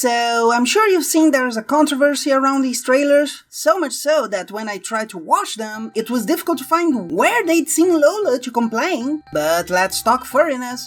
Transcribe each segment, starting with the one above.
So I'm sure you've seen there's a controversy around these trailers, so much so that when I tried to watch them, it was difficult to find where they'd seen Lola to complain. But let's talk furriness.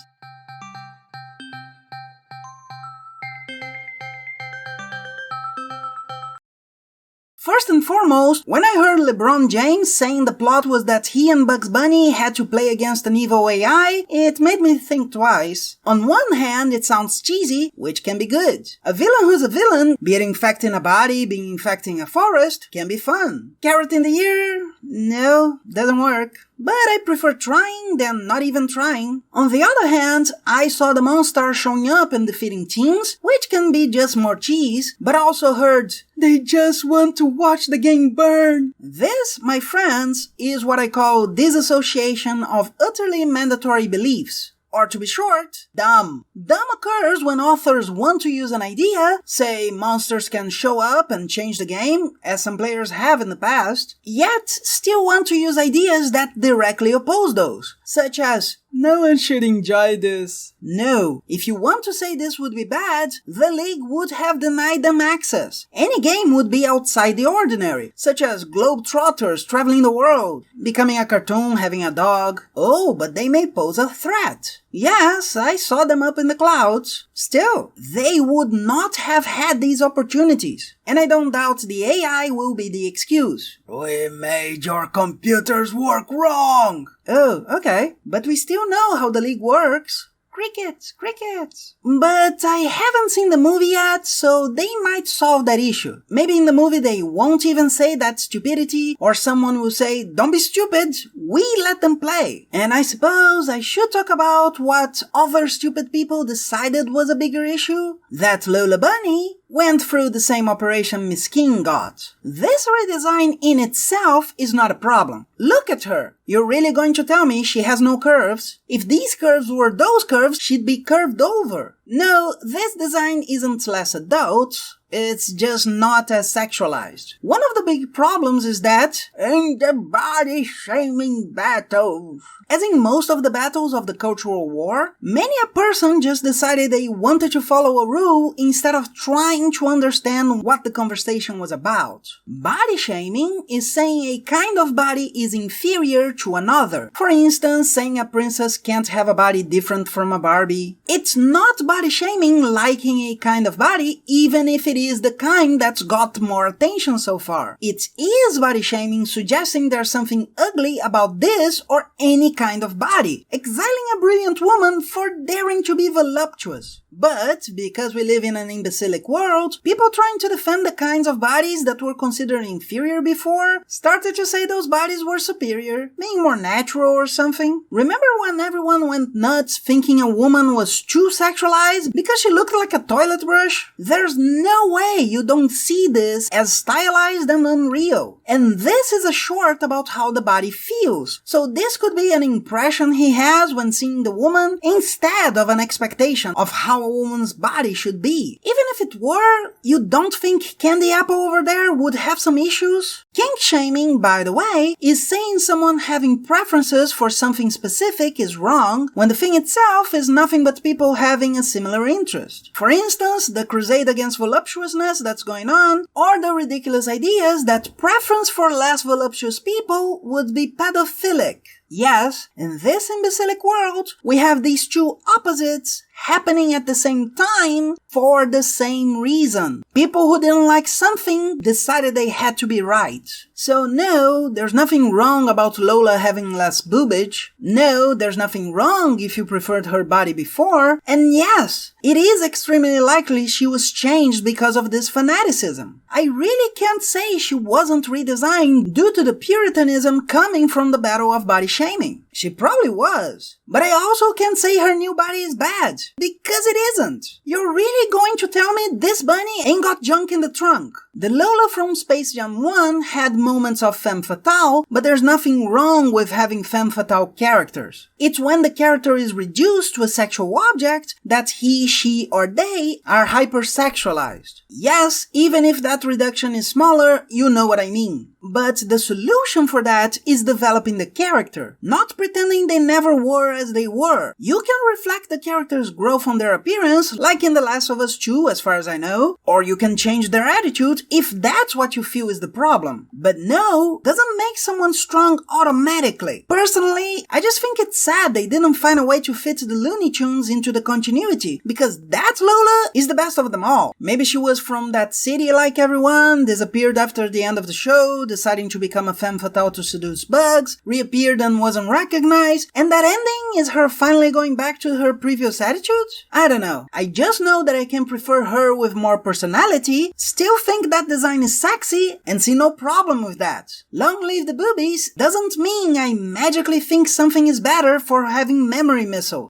First and foremost, when I heard LeBron James saying the plot was that he and Bugs Bunny had to play against an evil AI, it made me think twice. On one hand, it sounds cheesy, which can be good. A villain who's a villain, be it infecting a body, being infecting a forest, can be fun. Carrot in the ear? No, doesn't work. But I prefer trying than not even trying. On the other hand, I saw the monster showing up and defeating teams, which can be just more cheese, but I also heard, they just want to watch the game burn. This, my friends, is what I call disassociation of utterly mandatory beliefs. Or to be short, dumb. Dumb occurs when authors want to use an idea, say monsters can show up and change the game, as some players have in the past, yet still want to use ideas that directly oppose those, such as, no one should enjoy this. No, if you want to say this would be bad, the league would have denied them access. Any game would be outside the ordinary, such as globetrotters traveling the world, becoming a cartoon, having a dog. Oh, but they may pose a threat. Yes, I saw them up in the clouds. Still, they would not have had these opportunities. And I don't doubt the AI will be the excuse. We made your computers work wrong! Oh, okay. But we still know how the league works. Crickets. But I haven't seen the movie yet, so they might solve that issue. Maybe in the movie they won't even say that's stupidity, or someone will say, don't be stupid, we let them play. And I suppose I should talk about what other stupid people decided was a bigger issue. That Lola Bunny went through the same operation Miss King got. This redesign in itself is not a problem. Look at her. You're really going to tell me she has no curves? If these curves were those curves, she'd be curved over. No, this design isn't less adult. It's just not as sexualized. One of the big problems is that, in the body-shaming battles, as in most of the battles of the cultural war, many a person just decided they wanted to follow a rule instead of trying to understand what the conversation was about. Body-shaming is saying a kind of body is inferior to another. For instance, saying a princess can't have a body different from a Barbie. It's not body-shaming liking a kind of body, even if it is the kind that's got more attention so far. It is body shaming suggesting there's something ugly about this or any kind of body, exiling a brilliant woman for daring to be voluptuous. But, because we live in an imbecilic world, people trying to defend the kinds of bodies that were considered inferior before started to say those bodies were superior, being more natural or something. Remember when everyone went nuts thinking a woman was too sexualized because she looked like a toilet brush? There's no way you don't see this as stylized and unreal. And this is a short about how the body feels. So this could be an impression he has when seeing the woman instead of an expectation of how a woman's body should be. Even if it were, you don't think Candy Apple over there would have some issues? Kink shaming, by the way, is saying someone having preferences for something specific is wrong when the thing itself is nothing but people having a similar interest. For instance, the crusade against voluptuousness that's going on, or the ridiculous ideas that preference for less voluptuous people would be pedophilic. Yes, in this imbecilic world, we have these two opposites happening at the same time for the same reason. People who didn't like something decided they had to be right. So no, there's nothing wrong about Lola having less boobage. No, there's nothing wrong if you preferred her body before. And yes, it is extremely likely she was changed because of this fanaticism. I really can't say she wasn't redesigned due to the puritanism coming from the battle of body shaming. She probably was. But I also can't say her new body is bad, because it isn't. You're really going to tell me this bunny ain't got junk in the trunk? The Lola from Space Jam 1 had moments of femme fatale, but there's nothing wrong with having femme fatale characters. It's when the character is reduced to a sexual object that he, she, or they are hypersexualized. Yes, even if that reduction is smaller, you know what I mean. But the solution for that is developing the character, not pretending they never were as they were. You can reflect the character's growth on their appearance, like in The Last of Us 2 as far as I know, or you can change their attitude if that's what you feel is the problem. But no, doesn't make someone strong automatically. Personally, I just think it's sad they didn't find a way to fit the Looney Tunes into the continuity, because that Lola is the best of them all. Maybe she was from that city like everyone, disappeared after the end of the show, deciding to become a femme fatale to seduce bugs, reappeared and wasn't recognized, and that ending is her finally going back to her previous attitude? I don't know. I just know that I can prefer her with more personality, still think that design is sexy, and see no problem with that. Long live the boobies doesn't mean I magically think something is better for having memory missile.